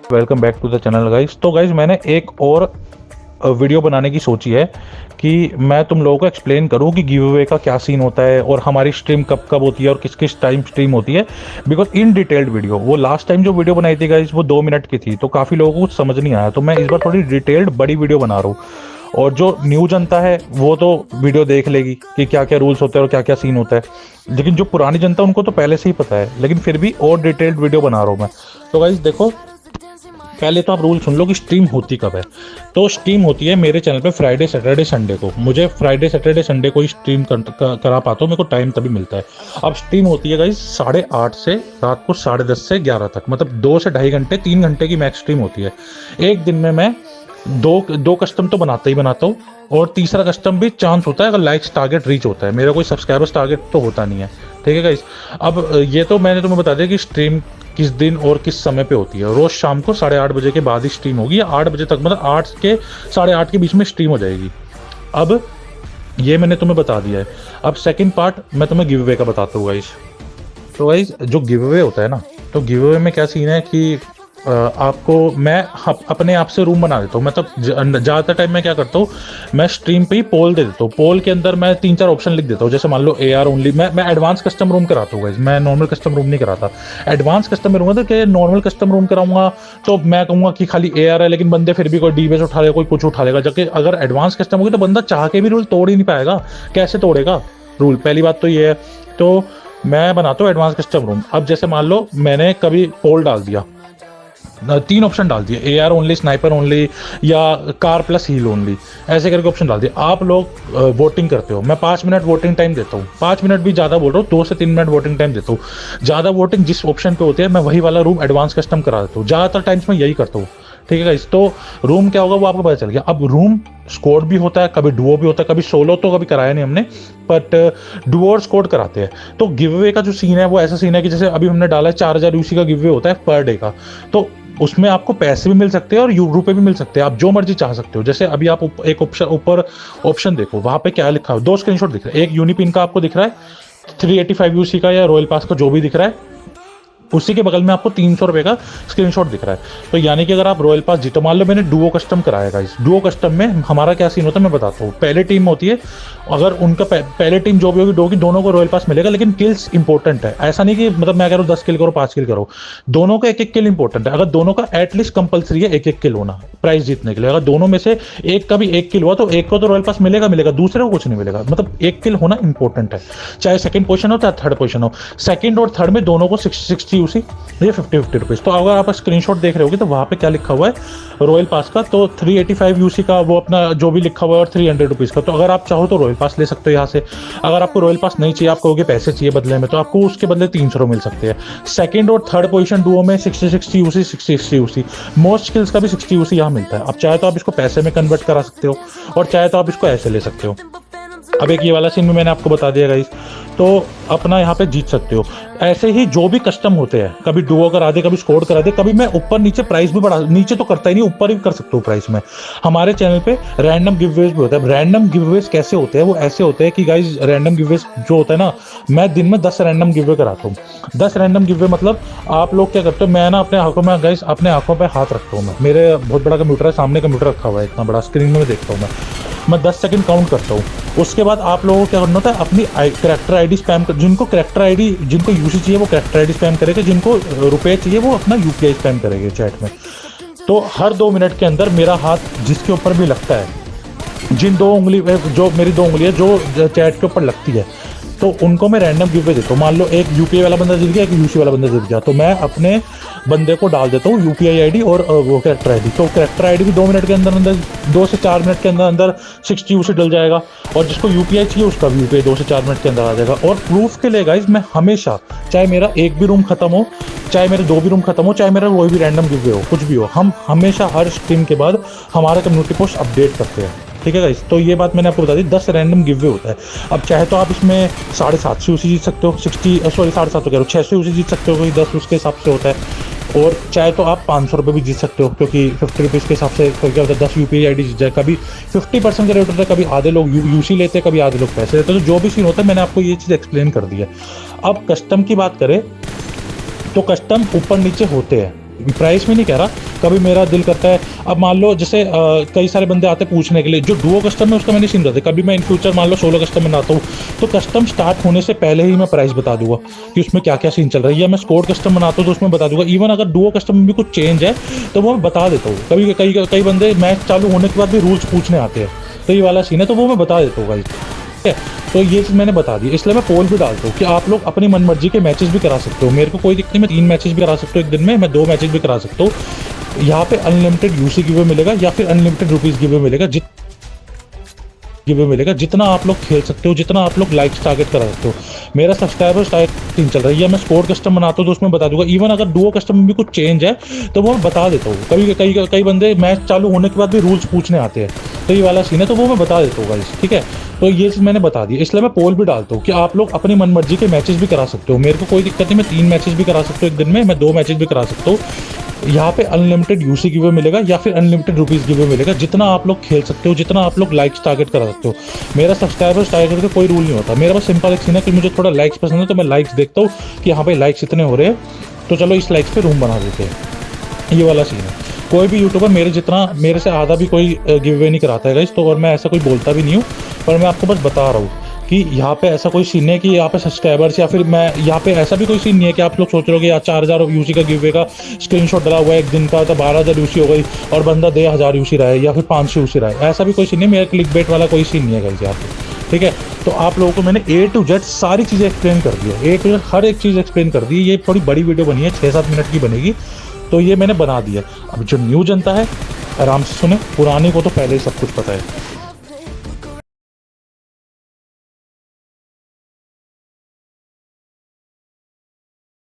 Welcome back to the channel guys. तो guys मैंने एक और वीडियो बनाने की सोची है कि मैं तुम लोगों को एक्सप्लेन करूं कि गिव अवे का क्या सीन होता है और हमारी स्ट्रीम कब कब होती है और किस किस टाइम स्ट्रीम होती है। बिकॉज इन डिटेल्ड वीडियो, वो लास्ट टाइम जो वीडियो बनाई थी गाइस वो 2 मिनट की थी, तो काफ़ी लोगों को कुछ समझ नहीं आया, तो मैं इस बार थोड़ी डिटेल्ड बड़ी वीडियो बना रहा हूँ। और जो न्यू जनता है वो तो वीडियो देख लेगी कि क्या क्या रूल्स होते हैं और क्या क्या सीन होता है, लेकिन जो पुरानी जनता उनको तो पहले से ही पता है, लेकिन फिर भी और डिटेल्ड वीडियो बना रहा हूँ मैं। तो गाइस देखो, पहले तो आप रूल सुन लो कि स्ट्रीम होती कब है। तो स्ट्रीम होती है मेरे चैनल पे फ्राइडे सैटरडे संडे को। मुझे फ्राइडे सैटरडे संडे को ही स्ट्रीम करा पाता हूँ, मेरे को टाइम तभी मिलता है। अब स्ट्रीम होती है गाइस 8:30 से रात को 10:30 से 11 तक, मतलब 2 से ढाई घंटे, 3 घंटे की मैक्स स्ट्रीम होती है। एक दिन में मैं दो कस्टम तो बनाता ही बनाता हूँ, और तीसरा कस्टम भी चांस होता है अगर लाइक्स टारगेट रीच होता है। मेरा कोई सब्सक्राइबर्स टारगेट तो होता नहीं है, ठीक है गाइस। अब ये तो मैंने तुम्हें बता दिया कि स्ट्रीम किस दिन और किस समय पे होती है। रोज शाम को 8:30 बजे के बाद ही स्ट्रीम होगी, या 8 बजे तक, मतलब 8 के 8:30 के बीच में स्ट्रीम हो जाएगी। अब ये मैंने तुम्हें बता दिया है। अब सेकंड पार्ट मैं तुम्हें गिव अवे का बताता हूँ गाइस। तो गाइस जो गिव अवे होता है ना, तो गिव अवे में क्या सीन है कि आपको मैं अपने आप से रूम बना देता हूँ। मतलब ज़्यादातर टाइम मैं क्या करता हूँ, मैं स्ट्रीम पे ही पोल दे देता हूँ। पोल के अंदर मैं 3-4 ऑप्शन लिख देता हूँ, जैसे मान लो AR ओनली। मैं एडवांस कस्टम रूम कराता हूँ गाइस, मैं नॉर्मल कस्टम रूम नहीं कराता। एडवांस कस्टम में रहूँगा तो क्या नॉर्मल कस्टम रूम कराऊंगा तो मैं कहूँगा कि खाली AR है, लेकिन बंदे फिर भी कोई डीबेस उठा लेगा, कोई कुछ उठा लेगा। जबकि अगर एडवांस कस्टम होगी तो बंदा चाह के भी रूल तोड़ ही नहीं पाएगा। कैसे तोड़ेगा रूल, पहली बात तो ये है। तो मैं बनाता हूँ एडवांस कस्टम रूम। अब जैसे मान लो मैंने कभी पोल डाल दिया, 3 ऑप्शन डाल दिए, AR ओनली, स्नाइपर ओनली, या कार प्लस हील ओनली, ऐसे करके ऑप्शन डाल दिए। आप लोग वोटिंग करते हो, मैं 5 मिनट वोटिंग टाइम देता हूँ। 5 मिनट भी ज़्यादा बोल रहा हूँ, 2 से 3 मिनट वोटिंग टाइम देता हूँ। ज़्यादा वोटिंग जिस ऑप्शन पे होती है मैं वही वाला रूम एडवांस कस्टम करा देता हूँ। ज़्यादातर टाइम्स मैं यही करता हूँ, ठीक है गाइस। तो रूम क्या होगा वो आपको पता चल गया। अब रूम स्क्वाड भी होता है, कभी डुओ भी होता है, कभी सोलो तो कभी कराया नहीं हमने, बट डुओ और स्क्वाड कराते हैं। तो गिव अवे का जो सीन है वो ऐसा सीन है कि जैसे अभी हमने डाला है 4000 यूसी का गिव अवे होता है पर डे का। तो उसमें आपको पैसे भी मिल सकते हैं और रुपए भी मिल सकते हैं, आप जो मर्जी चाह सकते हो। जैसे अभी आप एक ऑप्शन ऊपर ऑप्शन देखो, वहां पे क्या लिखा है, 2 स्क्रीनशॉट दिख रहा है। एक यूनिपिन का आपको दिख रहा है 385 यूसी का, या रॉयल पास का, जो भी दिख रहा है। उसी के बगल में आपको 300 रुपए का स्क्रीनशॉट दिख रहा है। तो यानी कि अगर आप रॉयल पास जीतो, मान लो मैंने डुओ कस्टम कराया गाइस, डुओ कस्टम में हमारा क्या सीन होता है मैं बताता हूँ। पहले टीम होती है, अगर उनका पहले टीम जो भी होगी डुओ की, दोनों को रॉयल पास मिलेगा, लेकिन किल्स इंपॉर्टेंट है। ऐसा नहीं कि मतलब मैं कह रहा हूँ 10 किल करो 5 किल करो, दोनों का 1-1 किल इंपॉर्टेंट है। अगर दोनों का एटलीस्ट कंपलसरी है 1-1 किल होना प्राइस जीतने के लिए। अगर दोनों में से एक का भी 1 किल हुआ तो एक को तो रॉयल पास मिलेगा, दूसरे को कुछ नहीं मिलेगा। मतलब 1 किल होना इंपॉर्टेंट है, चाहे सेकंड पोजीशन हो चाहे थर्ड पोजीशन हो। सेकंड और थर्ड में दोनों को 60 यूसी, ये 50 रुपीज़। तो अगर आप स्क्रीनशॉट देख रहे होगे तो वहाँ पे क्या लिखा हुआ है रॉयल पास का, तो 385 यूसी का वो अपना जो भी लिखा हुआ है, और 300 रुपीज़ का। तो अगर आप चाहो तो रॉयल पास ले सकते हो यहाँ से। अगर आपको रॉयल पास नहीं चाहिए, आप कहोगे पैसे चाहिए बदले में, तो आपको उसके बदले 300 मिल सकते हैं। सेकंड और थर्ड पोजीशन डुओ में 60 यूसी, 60 यूसी। मोस्ट किल्स का भी 60 यूसी यहाँ मिलता है। अब चाहे तो आप इसको पैसे में कन्वर्ट करा सकते हो, और चाहे तो आप इसको ऐसे ले सकते हो। अब एक ये वाला सीन भी मैंने आपको बता दिया गाइस, तो अपना यहाँ पे जीत सकते हो। ऐसे ही जो भी कस्टम होते हैं, कभी डुओ करा दे, कभी स्कोर करा दे, कभी मैं ऊपर नीचे प्राइस भी बढ़ा, नीचे तो करता ही नहीं, ऊपर ही कर सकता हूँ प्राइस में। हमारे चैनल पे रैंडम गिवअवेज भी होता है। रैंडम गिवअवेज कैसे होते हैं, वो ऐसे होते हैं कि गाइज रैंडम गिवअवेज जो होता है ना, मैं दिन में 10 रैंडम गिवअवे कराता हूँ। 10 रैंडम गिवअवे मतलब आप लोग क्या करते हो, मैं ना अपने आंखों में गाइज अपने आंखों पर हाथ रखता हूँ। मैं, मेरे बहुत बड़ा कंप्यूटर है, सामने कंप्यूटर रखा हुआ है, इतना बड़ा स्क्रीन में देखता हूँ मैं 10 सेकंड काउंट करता हूँ। उसके बाद आप लोगों को क्या करना होता है, अपनी कैरेक्टर आईडी स्पैम कर, जिनको कैरेक्टर आईडी, जिनको यूसी चाहिए वो कैरेक्टर आईडी स्पैम करेगा, जिनको रुपए चाहिए वो अपना यूपीआई स्पैम करेंगे चैट में। तो हर 2 मिनट के अंदर मेरा हाथ जिसके ऊपर भी लगता है, जिन 2 उंगली, जो मेरी 2 उंगली है जो चैट के ऊपर लगती है, तो उनको मैं रैंडम गिव देता हूँ। मान लो एक यूपीआई वाला बंदा जीत गया, एक यूसी वाला बंदा जीत गया, तो मैं अपने बंदे को डाल देता हूँ यूपीआई आईडी और वो कैरेक्टर आईडी। तो कैरेक्टर आईडी भी 2 मिनट के अंदर अंदर, 2 से 4 मिनट के अंदर अंदर 60 यूसी डल जाएगा, और जिसको यूपीआई चाहिए उसका भी यूपीआई 2 से 4 मिनट के अंदर आ जाएगा। और प्रूफ के लिए गाइज मैं हमेशा, चाहे मेरा एक भी रूम खत्म हो, चाहे मेरे 2 भी रूम खत्म हो, चाहे मेरा कोई भी रैंडम गिव हो, कुछ भी हो, हम हमेशा हर स्ट्रीम के बाद हमारा कम्युनिटी पोस्ट अपडेट करते हैं, ठीक है गाइस। तो ये बात मैंने आपको बता दी, 10 रैंडम गिवअवे होता है। अब चाहे तो आप इसमें 750 यूसी जीत सकते हो, 750 कह रहा हूँ, 600 यूसी जीत सकते हो, कोई 10 उसके हिसाब से होता है। और चाहे तो आप 500 रुपये भी जीत सकते हो, क्योंकि 50 रुपीज़ के हिसाब से क्या होता है, 10 यूपीआई आईडी जीत जाए। कभी 50% का रेट होता है, कभी आधे लोग यूसी लेते हैं, कभी आधे लोग पैसे लेते हैं। तो जो भी सीन होता है मैंने आपको ये चीज़ एक्सप्लेन कर दी है। अब कस्टम की बात करें तो कस्टम ऊपर नीचे होते हैं, प्राइस में नहीं कह रहा, कभी मेरा दिल करता है, अब मान लो जैसे कई सारे बंदे आते हैं पूछने के लिए, जो डुओ कस्टम है उसका मैंने सीन रहता है, कभी मैं इन फ्यूचर मान लो सोलो कस्टम बनाता हूँ तो कस्टम स्टार्ट होने से पहले ही मैं प्राइस बता दूंगा कि उसमें क्या क्या सीन चल रहा है, या मैं स्कोर कस्टम बनाता हूँ तो उसमें बता दूंगा। इवन अगर डुओ कस्टम में भी कुछ चेंज है तो वो मैं बता देता हूँ। कभी कई कई बंदे मैच चालू होने के बाद भी रूल्स पूछने आते हैं, तो ये वाला सीन है, तो वो मैं बता देता हूँ भाई, ठीक है। तो ये चीज़ मैंने बता दी, इसलिए मैं पोल भी डालता हूँ कि आप लोग अपनी मनमर्जी के मैचेस भी करा सकते हो, मेरे को कोई दिक्कत नहीं, मैं 3 मैचेस भी करा सकता हूँ एक दिन में, मैं 2 मैचेस भी करा सकता हूँ। यहाँ पे अनलिमिटेड यूसी गिवे मिलेगा या फिर अनलिमिटेड रुपीज़ गिवे मिलेगा, गिवे मिलेगा, जितना आप लोग खेल सकते हो, जितना आप लोग लाइक्स टारगेट करा सकते हो। मेरा सब्सक्राइबर्स टारगेटिंग चल रही है, या मैं स्कोर कस्टम बनाता हूँ तो उसमें बता दूंगा। इवन अगर डुओ कस्टम में भी कुछ चेंज है तो वो मैं बता देता हूँ। कभी कई बंदे मैच चालू होने के बाद भी रूल्स पूछने आते हैं, तो ये वाला सीन है, तो वो मैं बता देता हूँ गाइस, ठीक है। तो ये चीज़ मैंने बता दी, इसलिए मैं पोल भी डालता हूँ कि आप लोग अपनी मनमर्जी के मैचेस भी करा सकते हो, मेरे को कोई दिक्कत नहीं, मैं 3 मैचेस भी करा सकता हूँ एक दिन में, मैं 2 मैचेस भी करा सकता हूँ। यहाँ पे अनलिमिटेड यूसी गिवे मिलेगा या फिर अनलिमिटेड रुपीज़ गिवे मिलेगा, जितना आप लोग खेल सकते हो, जितना आप लोग लाइक्स टारगेट करा सकते हो। मेरा सब्सक्राइबर्स टारगेट का कोई रूल नहीं होता, मेरा बस सिंपल एक सीन है कि मुझे थोड़ा लाइक्स पसंद है, तो मैं लाइक्स देखता हूँ कि हाँ भाई लाइक्स इतने हो रहे हैं, तो चलो इस लाइक्स पे रूम बना देते हैं, ये वाला सीन है। कोई भी यूट्यूबर मेरे से आधा भी कोई गिव अवे नहीं कराता है गाइस, तो और मैं ऐसा कोई बोलता भी नहीं हूँ, पर मैं आपको बस बता रहा हूँ कि यहाँ पे ऐसा कोई सीन है कि यहाँ पे सब्सक्राइबर्स, या फिर मैं यहाँ पे ऐसा भी कोई सीन नहीं है कि आप लोग सोच रहे हो कि यार 4000 यूसी का गिव अवे का स्क्रीनशॉट डला हुआ है एक दिन का, तो 12000 यूसी हो गई और बंदा 1000 यूसी रहा है या फिर 500 यूसी रहा है, ऐसा भी कोई सीन नहीं है। मेरा क्लिक बेट वाला कोई सीन नहीं है गाइस यहाँ पे, ठीक है। तो आप लोगों को मैंने A to Z सारी चीज़ें एक्सप्लेन कर दी है, A to Z हर एक चीज़ एक्सप्लेन कर दी है। ये थोड़ी बड़ी वीडियो बनी है, 6-7 मिनट की बनेगी, तो ये मैंने बना दिया। अब जो न्यू जनता है आराम से सुने, पुराने को तो पहले ही सब कुछ पता है।